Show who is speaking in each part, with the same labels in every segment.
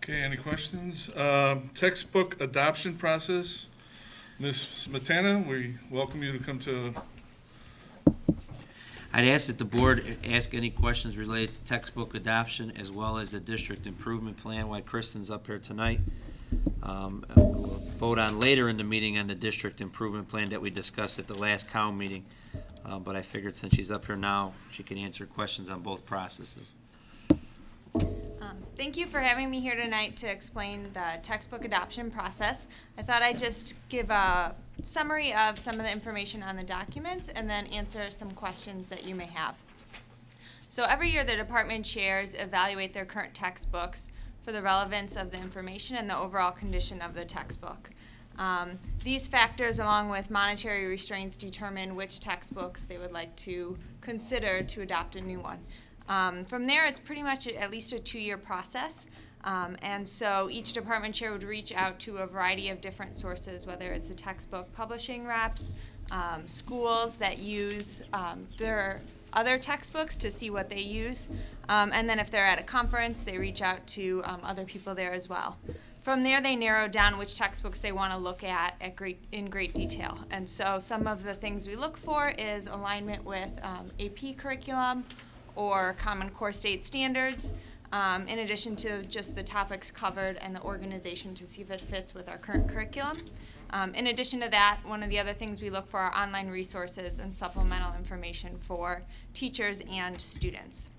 Speaker 1: Okay, any questions? Textbook adoption process. Ms. Smetana, we welcome you to come to.
Speaker 2: I'd ask that the board ask any questions related to textbook adoption as well as the district improvement plan while Kristen's up here tonight. We'll vote on later in the meeting on the district improvement plan that we discussed at the last COW meeting. But I figured since she's up here now, she can answer questions on both processes.
Speaker 3: Thank you for having me here tonight to explain the textbook adoption process. I thought I'd just give a summary of some of the information on the documents and then answer some questions that you may have. So every year the department chairs evaluate their current textbooks for the relevance of the information and the overall condition of the textbook. These factors, along with monetary restraints, determine which textbooks they would like to consider to adopt a new one. From there, it's pretty much at least a 2-year process. And so each department chair would reach out to a variety of different sources, whether it's the textbook publishing reps, schools that use their other textbooks to see what they use. And then if they're at a conference, they reach out to other people there as well. From there, they narrow down which textbooks they want to look at in great detail. And so some of the things we look for is alignment with AP curriculum or Common Core state standards, in addition to just the topics covered and the organization to see if it fits with our current curriculum. In addition to that, one of the other things we look for are online resources and supplemental information for teachers and students.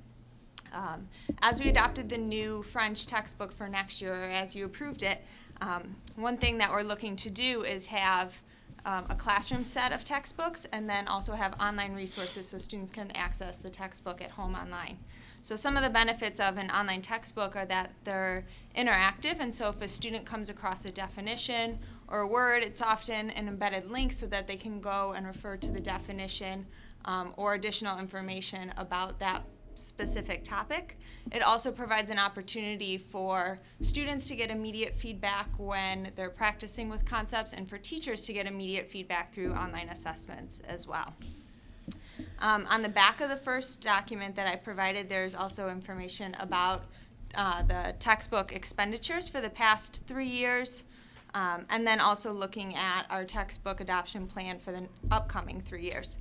Speaker 3: As we adopted the new French textbook for next year, or as you approved it, one thing that we're looking to do is have a classroom set of textbooks and then also have online resources so students can access the textbook at home online. So some of the benefits of an online textbook are that they're interactive, and so if a student comes across a definition or a word, it's often an embedded link so that they can go and refer to the definition or additional information about that specific topic. It also provides an opportunity for students to get immediate feedback when they're practicing with concepts and for teachers to get immediate feedback through online assessments as well. On the back of the first document that I provided, there's also information about the textbook expenditures for the past 3 years, and then also looking at our textbook adoption plan for the upcoming 3 years.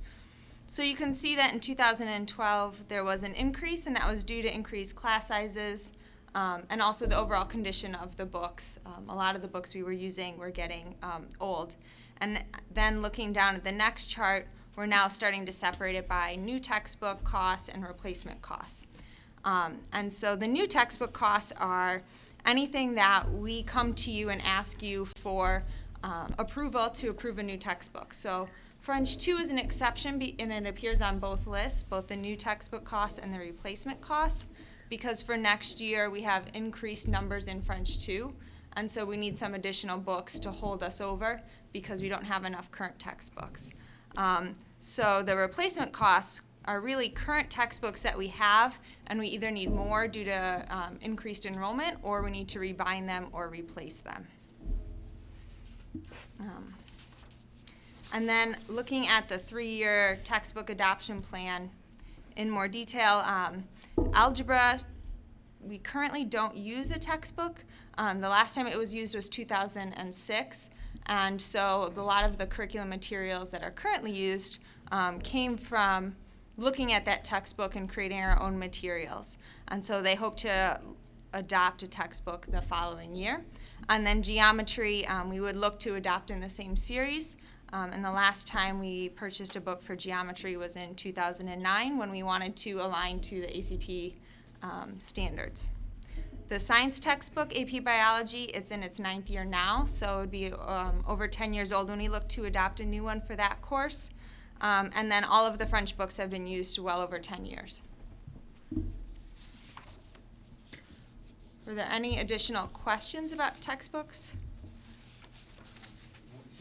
Speaker 3: So you can see that in 2012 there was an increase, and that was due to increased class sizes and also the overall condition of the books. A lot of the books we were using were getting old. And then looking down at the next chart, we're now starting to separate it by new textbook costs and replacement costs. And so the new textbook costs are anything that we come to you and ask you for approval to approve a new textbook. So French 2 is an exception, and it appears on both lists, both the new textbook costs and the replacement costs, because for next year we have increased numbers in French 2, and so we need some additional books to hold us over because we don't have enough current textbooks. So the replacement costs are really current textbooks that we have, and we either need more due to increased enrollment, or we need to rebind them or replace them. And then looking at the 3-year textbook adoption plan in more detail, algebra, we currently don't use a textbook. The last time it was used was 2006, and so a lot of the curriculum materials that are currently used came from looking at that textbook and creating our own materials. And so they hope to adopt a textbook the following year. And then geometry, we would look to adopt in the same series. And the last time we purchased a book for geometry was in 2009 when we wanted to align to the ACT standards. The science textbook, AP Biology, it's in its 9th year now, so it would be over 10 years old when we look to adopt a new one for that course. And then all of the French books have been used well over 10 years. Were there any additional questions about textbooks?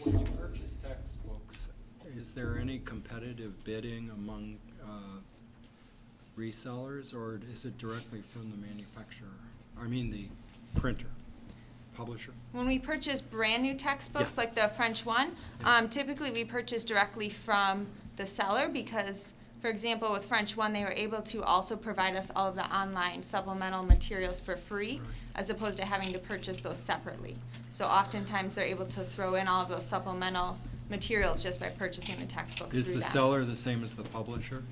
Speaker 4: When you purchase textbooks, is there any competitive bidding among resellers, or is it directly from the manufacturer? I mean the printer, publisher?
Speaker 3: When we purchase brand new textbooks, like the French one, typically we purchase directly from the seller because For example, with French 1, they were able to also provide us all of the online supplemental materials for free, as opposed to having to purchase those separately. So oftentimes, they're able to throw in all of those supplemental materials just by purchasing the textbook
Speaker 4: Is
Speaker 3: through
Speaker 4: the
Speaker 3: them.
Speaker 4: seller the same as the publisher?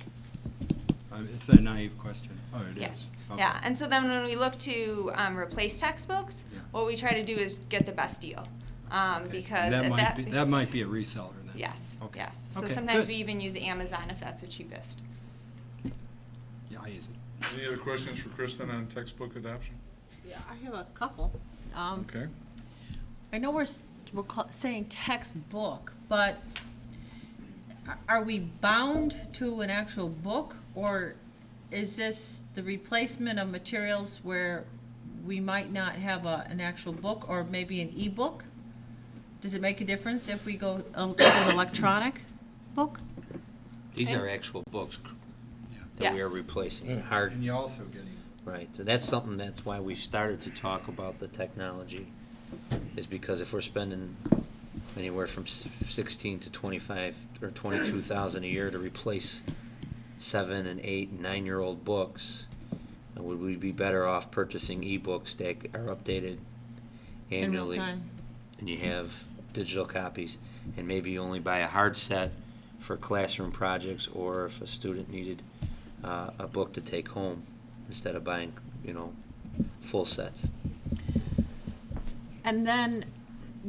Speaker 4: It's a naive question. Oh, it is?
Speaker 3: Yes.
Speaker 4: Okay.
Speaker 3: Yeah, and so then when we look to replace textbooks,
Speaker 4: Yeah.
Speaker 3: what we try to do is get the best deal.
Speaker 4: Okay.
Speaker 3: Because
Speaker 4: That
Speaker 3: at
Speaker 4: might be, that might be a reseller then.
Speaker 3: Yes,
Speaker 4: Okay.
Speaker 3: yes. So
Speaker 4: Okay,
Speaker 3: sometimes
Speaker 4: good.
Speaker 3: we even use Amazon if that's the cheapest.
Speaker 4: Yeah, I use it.
Speaker 1: Any other questions for Kristen on textbook adoption?
Speaker 5: Yeah, I have a couple.
Speaker 1: Okay.
Speaker 5: I know we're saying textbook, but are we bound to an actual book? Or is this the replacement of materials where we might not have an actual book or maybe an e-book? Does it make a difference if we go to an electronic book?
Speaker 2: These are actual books that we are
Speaker 3: Yes.
Speaker 2: replacing, hard.
Speaker 4: And you're also getting,
Speaker 2: Right, so that's something, that's why we started to talk about the technology, is because if we're spending anywhere from 16 to 25 or 22,000 a year to replace 7 and 8 and 9-year-old books, would we be better off purchasing ebooks that are updated
Speaker 5: In real
Speaker 2: annually?
Speaker 5: time.
Speaker 2: And you have digital copies, and maybe you only buy a hard set for classroom projects, or if a student needed a book to take home, instead of buying, full sets.
Speaker 5: And then,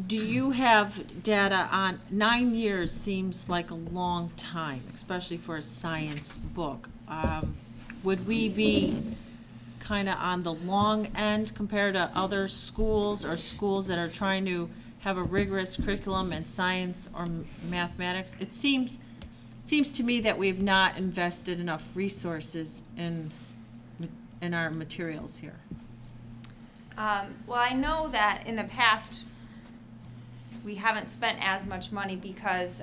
Speaker 5: do you have data on, 9 years seems like a long time, especially for a science book. Would we be kind of on the long end compared to other schools or schools that are trying to have a rigorous curriculum in science or mathematics? It seems to me that we've not invested enough resources in our materials here.
Speaker 3: Well, I know that in the past, we haven't spent as much money because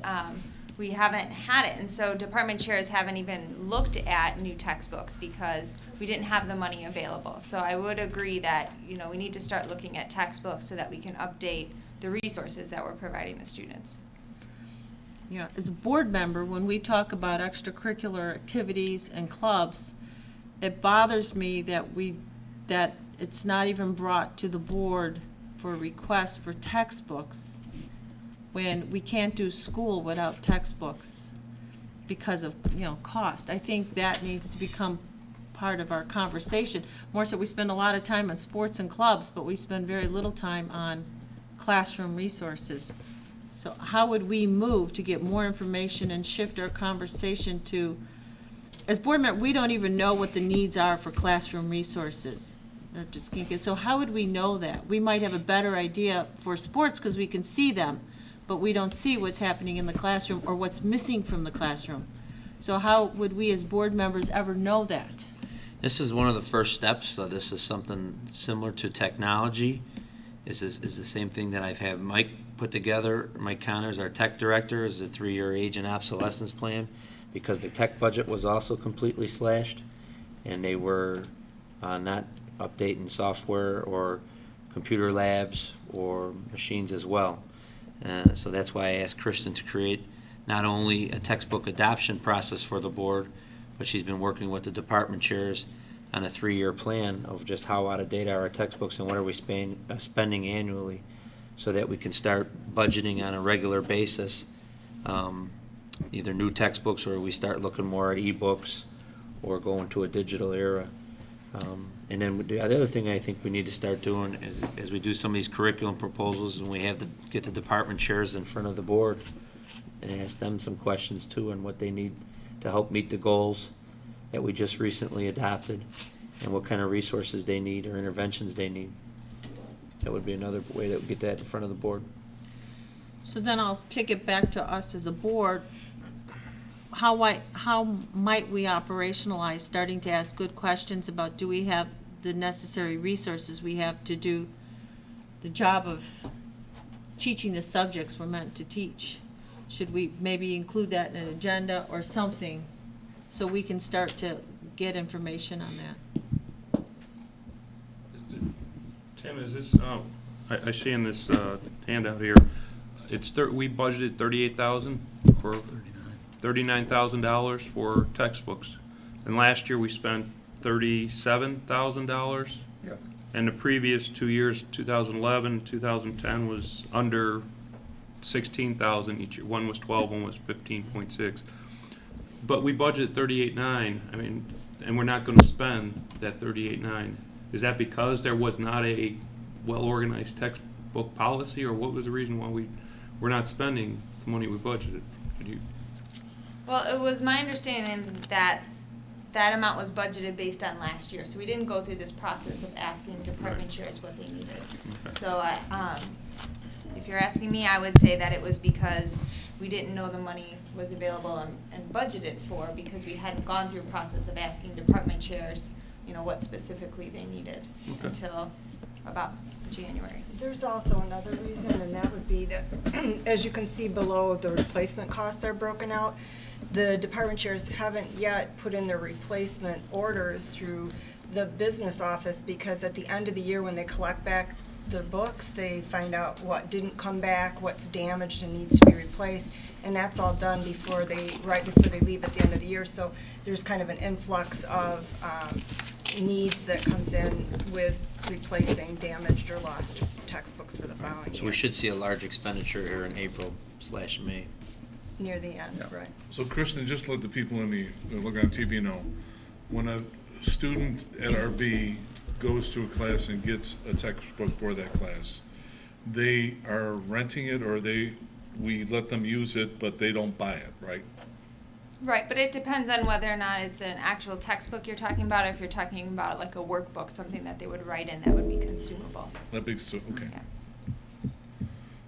Speaker 3: we haven't had it. And so department chairs haven't even looked at new textbooks because we didn't have the money available. So I would agree that, we need to start looking at textbooks so that we can update the resources that we're providing the students.
Speaker 5: As a board member, when we talk about extracurricular activities and clubs, it bothers me that it's not even brought to the board for requests for textbooks when we can't do school without textbooks because of, cost. I think that needs to become part of our conversation. More so, we spend a lot of time on sports and clubs, but we spend very little time on classroom resources. So how would we move to get more information and shift our conversation to, as board members, we don't even know what the needs are for classroom resources. They're just kinky. So how would we know that? We might have a better idea for sports because we can see them, but we don't see what's happening in the classroom or what's missing from the classroom. So how would we as board members ever know that?
Speaker 2: This is one of the first steps, so this is something similar to technology. Is the same thing that I've had Mike put together. Mike Connors, our tech director, is a 3-year age and obsolescence plan, because the tech budget was also completely slashed, and they were not updating software or computer labs or machines as well. So that's why I asked Kristen to create not only a textbook adoption process for the board, but she's been working with the department chairs on a 3-year plan of just how out of date are our textbooks and what are we spending annually, so that we can start budgeting on a regular basis, either new textbooks, or we start looking more at e-books or going to a digital era. And then the other thing I think we need to start doing is, as we do some of these curriculum proposals, and we have to get the department chairs in front of the board and ask them some questions too on what they need to help meet the goals that we just recently adopted, and what kind of resources they need or interventions they need. That would be another way that we get that in front of the board.
Speaker 5: So then I'll kick it back to us as a board. How might we operationalize starting to ask good questions about, do we have the necessary resources we have to do the job of teaching the subjects we're meant to teach? Should we maybe include that in an agenda or something so we can start to get information on that?
Speaker 6: Tim, is this, I see in this handout here, we budgeted 38,000 for $39,000 for textbooks. And last year, we spent $37,000.
Speaker 7: Yes.
Speaker 6: And the previous 2 years, 2011, 2010, was under 16,000 each year. One was 12, one was 15.6. But we budgeted 38.9. I mean, and we're not going to spend that 38.9. Is that because there was not a well-organized textbook policy, or what was the reason why we're not spending the money we budgeted? Could you?
Speaker 3: Well, it was my understanding that that amount was budgeted based on last year, so we didn't go through this process of asking department chairs what they needed.
Speaker 6: Okay.
Speaker 3: So if you're asking me, I would say that it was because we didn't know the money was available and budgeted for, because we hadn't gone through a process of asking department chairs, what specifically they needed until about January.
Speaker 8: There's also another reason, and that would be that, as you can see below, the replacement costs are broken out. The department chairs haven't yet put in their replacement orders through the business office, because at the end of the year, when they collect back the books, they find out what didn't come back, what's damaged and needs to be replaced, and that's all done right before they leave at the end of the year. So there's kind of an influx of needs that comes in with replacing damaged or lost textbooks for the following year.
Speaker 2: So we should see a large expenditure here in April/May.
Speaker 8: Near the end,
Speaker 7: Yeah.
Speaker 8: right.
Speaker 1: So Kristen, just let the people looking on TV know, when a student at RB goes to a class and gets a textbook for that class, they are renting it, or we let them use it, but they don't buy it, right?
Speaker 3: Right, but it depends on whether or not it's an actual textbook you're talking about, or if you're talking about like a workbook, something that they would write in that would be consumable.
Speaker 1: That big, okay.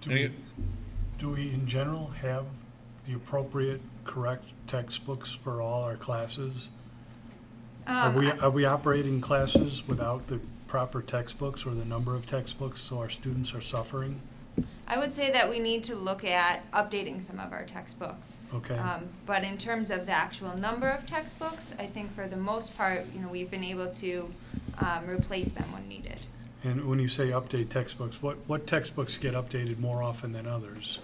Speaker 3: Yeah.
Speaker 9: Do we in general have the appropriate, correct textbooks for all our classes? Are we operating classes without the proper textbooks or the number of textbooks, so our students are suffering?
Speaker 3: I would say that we need to look at updating some of our textbooks.
Speaker 9: Okay.
Speaker 3: But in terms of the actual number of textbooks, I think for the most part, we've been able to replace them when needed.
Speaker 9: And when you say update textbooks, what textbooks get updated more often than others?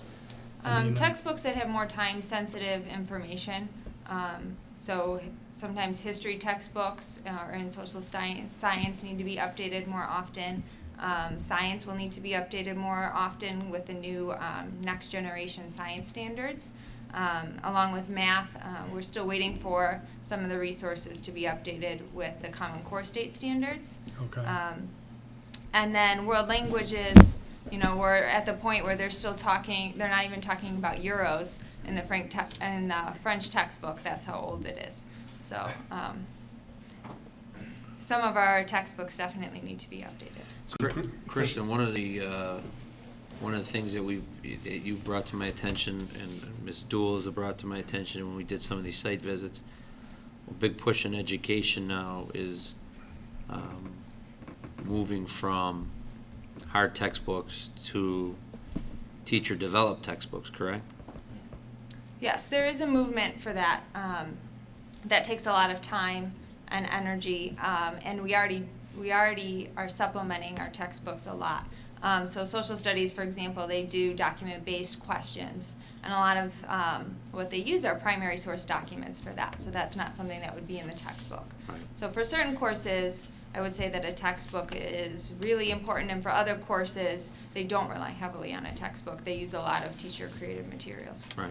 Speaker 9: I mean,
Speaker 3: Textbooks that have more time-sensitive information. So sometimes history textbooks or in social science need to be updated more often. Science will need to be updated more often with the new next generation science standards. Along with math, we're still waiting for some of the resources to be updated with the Common Core state standards.
Speaker 9: Okay.
Speaker 3: And then world languages, we're at the point where they're not even talking about euros in the French textbook. That's how old it is. So some of our textbooks definitely need to be updated.
Speaker 2: Kristen, one of the things that you brought to my attention, and Ms. Duell has brought to my attention when we did some of these site visits, a big push in education now is moving from hard textbooks to teacher-developed textbooks, correct?
Speaker 3: Yes, there is a movement for that. That takes a lot of time and energy, and we already are supplementing our textbooks a lot. So social studies, for example, they do document-based questions, and a lot of what they use are primary source documents for that. So that's not something that would be in the textbook.
Speaker 2: Right.
Speaker 3: So for certain courses, I would say that a textbook is really important, and for other courses, they don't rely heavily on a textbook. They use a lot of teacher-created materials.
Speaker 2: Right.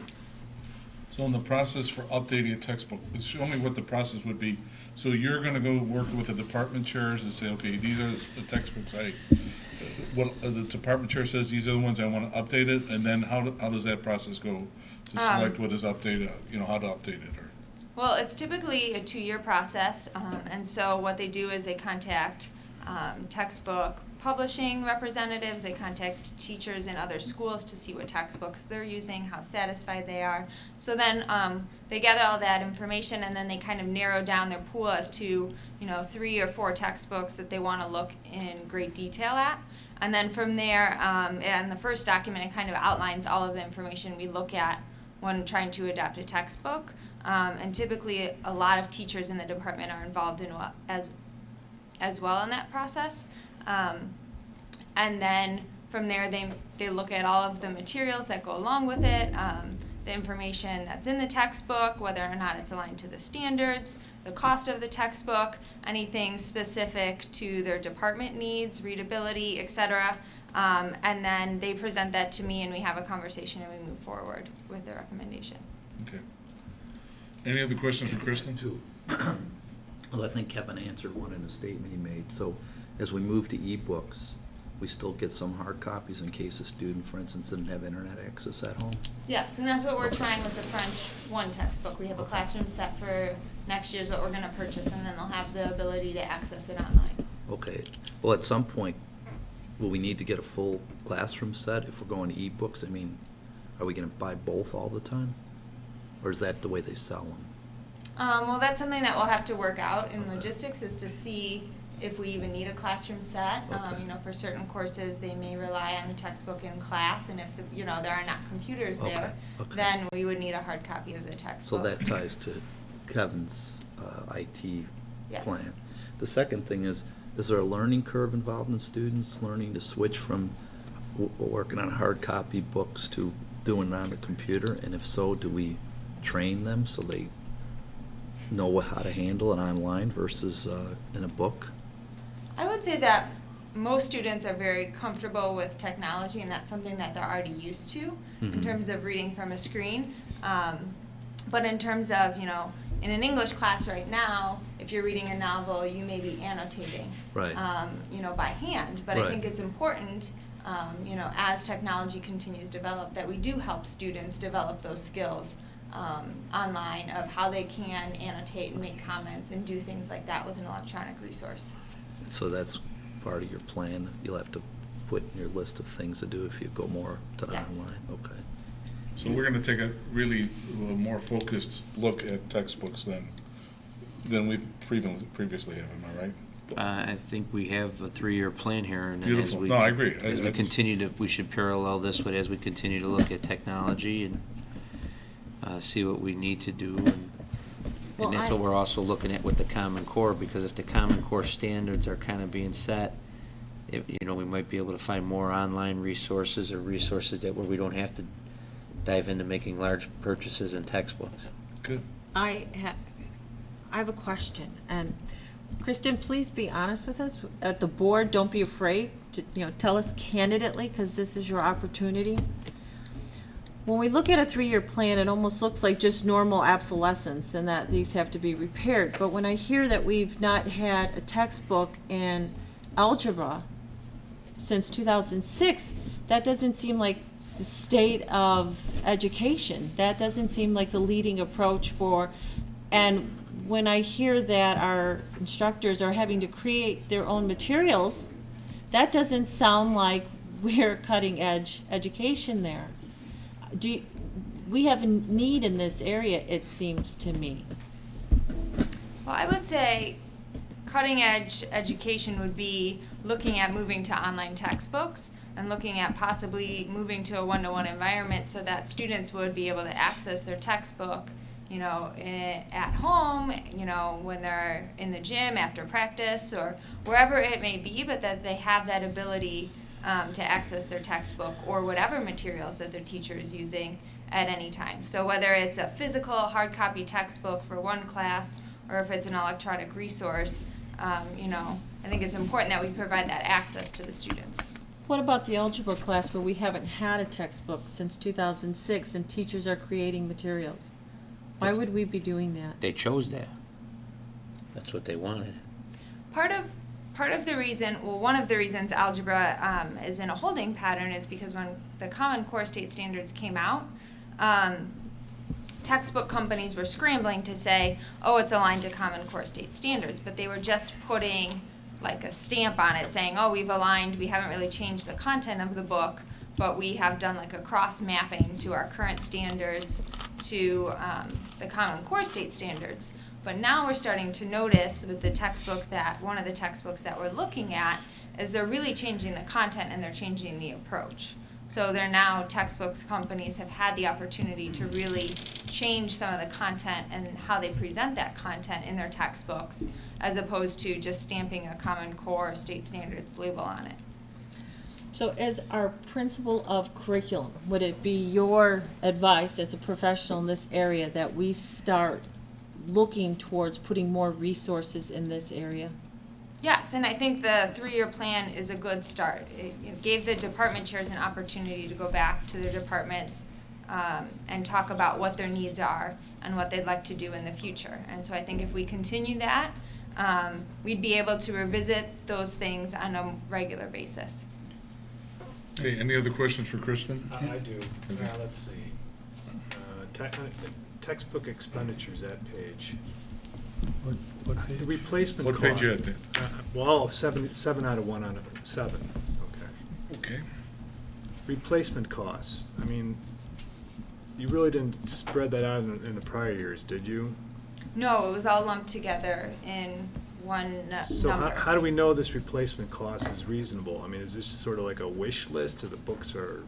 Speaker 1: So in the process for updating a textbook, show me what the process would be. So you're gonna go work with the department chairs and say, okay, these are the textbooks what the department chair says, these are the ones I wanna update it, and then how does that process go to select what is updated, how to update it, or?
Speaker 3: Well, it's typically a 2-year process, and so what they do is they contact textbook publishing representatives, they contact teachers in other schools to see what textbooks they're using, how satisfied they are. So then they gather all that information, and then they kind of narrow down their pool as to 3 or 4 textbooks that they want to look in great detail at. And then from there, and the first document, it kind of outlines all of the information we look at when trying to adapt a textbook. And typically, a lot of teachers in the department are involved in as well in that process. And then from there, they look at all of the materials that go along with it. the information that's in the textbook, whether or not it's aligned to the standards, the cost of the textbook, anything specific to their department needs, readability, etc. And then they present that to me and we have a conversation and we move forward with the recommendation.
Speaker 1: Okay. Any other questions for Kristen?
Speaker 7: Two. Well, I think Kevin answered one in the statement he made. So as we move to ebooks, we still get some hard copies in case a student, for instance, didn't have internet access at home?
Speaker 3: Yes, and that's what we're trying with the French 1 textbook. We have a classroom set for next year's what we're going to purchase, and then they'll have the ability to access it online.
Speaker 7: Okay. Well, at some point, will we need to get a full classroom set if we're going to ebooks? I mean, are we going to buy both all the time? Or is that the way they sell them?
Speaker 3: Well, that's something that we'll have to work out in logistics, is to see if we even need a classroom set.
Speaker 7: Okay.
Speaker 3: You know, for certain courses, they may rely on the textbook in class, and if, there are not computers there,
Speaker 7: Okay.
Speaker 3: then we would need a hard copy of the
Speaker 7: So
Speaker 3: textbook.
Speaker 7: that ties to Kevin's IT
Speaker 3: Yes.
Speaker 7: plan. The second thing is there a learning curve involved in students learning to switch from working on hard copy books to doing it on a computer? And if so, do we train them so they know how to handle it online versus in a book?
Speaker 3: I would say that most students are very comfortable with technology, and that's something that they're already used to in
Speaker 7: Mhm.
Speaker 3: terms of reading from a screen. But in terms of, in an English class right now, if you're reading a novel, you may be annotating,
Speaker 7: Right.
Speaker 3: By hand. But I
Speaker 7: Right.
Speaker 3: think it's important, as technology continues to develop, that we do help students develop those skills online of how they can annotate and make comments and do things like that with an electronic resource.
Speaker 7: So that's part of your plan. You'll have to put in your list of things to do if you go more to
Speaker 3: Yes.
Speaker 7: online. Okay.
Speaker 1: So we're gonna take a really more focused look at textbooks than we previously have, am I right?
Speaker 2: I think we have a 3-year plan here, and then
Speaker 1: Beautiful. No, I agree.
Speaker 2: As we continue to, we should parallel this with, as we continue to look at technology and see what we need to do.
Speaker 5: Well,
Speaker 2: And that's what we're also looking at with the Common Core, because if the Common Core standards are kind of being set, we might be able to find more online resources or resources where we don't have to dive into making large purchases in textbooks.
Speaker 1: Good.
Speaker 5: I have a question, and Kristen, please be honest with us. At the board, don't be afraid to, tell us candidly, because this is your opportunity. When we look at a 3-year plan, it almost looks like just normal obsolescence and that these have to be repaired. But when I hear that we've not had a textbook in algebra since 2006, that doesn't seem like the state of education. That doesn't seem like the leading approach and when I hear that our instructors are having to create their own materials, that doesn't sound like we're cutting edge education there. We have a need in this area, it seems to me.
Speaker 3: Well, I would say cutting edge education would be looking at moving to online textbooks and looking at possibly moving to a one-to-one environment so that students would be able to access their textbook, at home, when they're in the gym after practice or wherever it may be, but that they have that ability to access their textbook or whatever materials that their teacher is using at any time. So whether it's a physical hard copy textbook for one class or if it's an electronic resource, I think it's important that we provide that access to the students.
Speaker 5: What about the algebra class where we haven't had a textbook since 2006 and teachers are creating materials? Why would we be doing that?
Speaker 2: They chose that. That's what they wanted.
Speaker 3: Part of the reason, one of the reasons algebra is in a holding pattern is because when the Common Core state standards came out, textbook companies were scrambling to say, oh, it's aligned to Common Core state standards, but they were just putting like a stamp on it saying, oh, we've aligned, we haven't really changed the content of the book, but we have done like a cross mapping to our current standards to the Common Core state standards. But now we're starting to notice with the textbook one of the textbooks that we're looking at is they're really changing the content and they're changing the approach. So they're now, textbooks companies have had the opportunity to really change some of the content and how they present that content in their textbooks, as opposed to just stamping a Common Core state standards label on it.
Speaker 5: So as our principal of curriculum, would it be your advice as a professional in this area that we start looking towards putting more resources in this area?
Speaker 3: Yes, and I think the 3-year plan is a good start. It gave the department chairs an opportunity to go back to their departments and talk about what their needs are and what they'd like to do in the future. And so I think if we continue that, we'd be able to revisit those things on a regular basis.
Speaker 1: Hey, any other questions for Kristen?
Speaker 10: I do. Let's see. Textbook expenditures, that page.
Speaker 9: What page?
Speaker 10: The replacement
Speaker 1: What
Speaker 10: cost.
Speaker 1: page you at then?
Speaker 10: Well, seven out of 1 out of 7. Okay.
Speaker 1: Okay.
Speaker 10: Replacement costs. I mean, you really didn't spread that out in the prior years, did you?
Speaker 3: No, it was all lumped together in one
Speaker 10: So
Speaker 3: number.
Speaker 10: how do we know this replacement cost is reasonable? I mean, is this sort of like a wish list, or the books are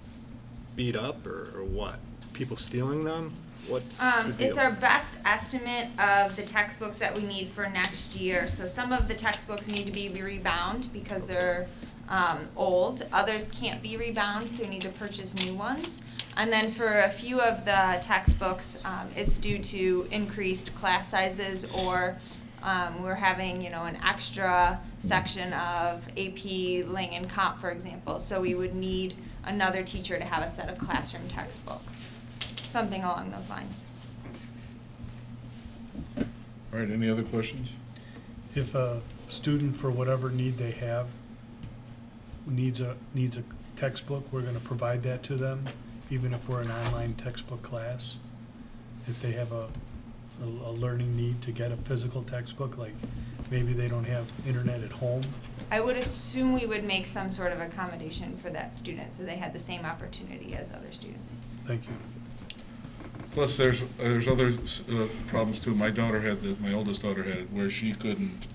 Speaker 10: beat up, or what? People stealing them? What's the deal?
Speaker 3: It's our best estimate of the textbooks that we need for next year. So some of the textbooks need to be rebound because they're old. Others can't be rebound, so we need to purchase new ones. And then for a few of the textbooks, it's due to increased class sizes, or we're having, an extra section of AP Lang and Comp, for example. So we would need another teacher to have a set of classroom textbooks. Something along those lines.
Speaker 1: All right, any other questions?
Speaker 9: If a student, for whatever need they have, needs a textbook, we're gonna provide that to them, even if we're an online textbook class? If they have a learning need to get a physical textbook, like maybe they don't have internet at home?
Speaker 3: I would assume we would make some sort of accommodation for that student, so they had the same opportunity as other students.
Speaker 9: Thank you.
Speaker 1: Plus, there's other problems too. My oldest daughter had it, where she couldn't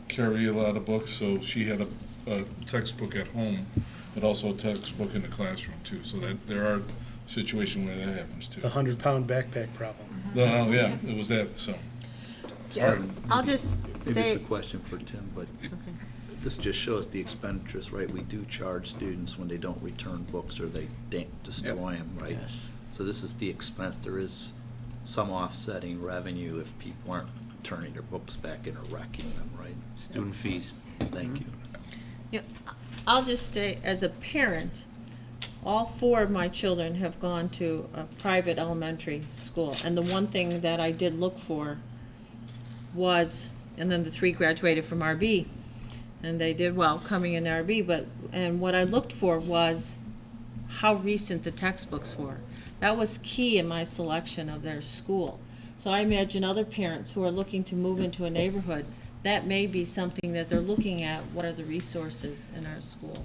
Speaker 1: carry a lot of books, so she had a textbook at home, but also a textbook in the classroom too. So that there are situations where that happens too.
Speaker 9: The 100-pound backpack problem.
Speaker 1: No, yeah, it was that, so. All right.
Speaker 5: I'll just
Speaker 7: Maybe it's
Speaker 5: say,
Speaker 7: a question for Tim, but this just shows the expenditures, right? We do charge students when they don't return books or they destroy them, right? So this is the expense. There is some offsetting revenue if people aren't turning their books back in or wrecking them, right?
Speaker 2: Student fees.
Speaker 7: Thank you.
Speaker 5: I'll just say, as a parent, all 4 of my children have gone to a private elementary school. And the one thing that I did look for was, and then the 3 graduated from RB, and they did well coming in RB, and what I looked for was how recent the textbooks were. That was key in my selection of their school. So I imagine other parents who are looking to move into a neighborhood, that may be something that they're looking at, what are the resources in our school?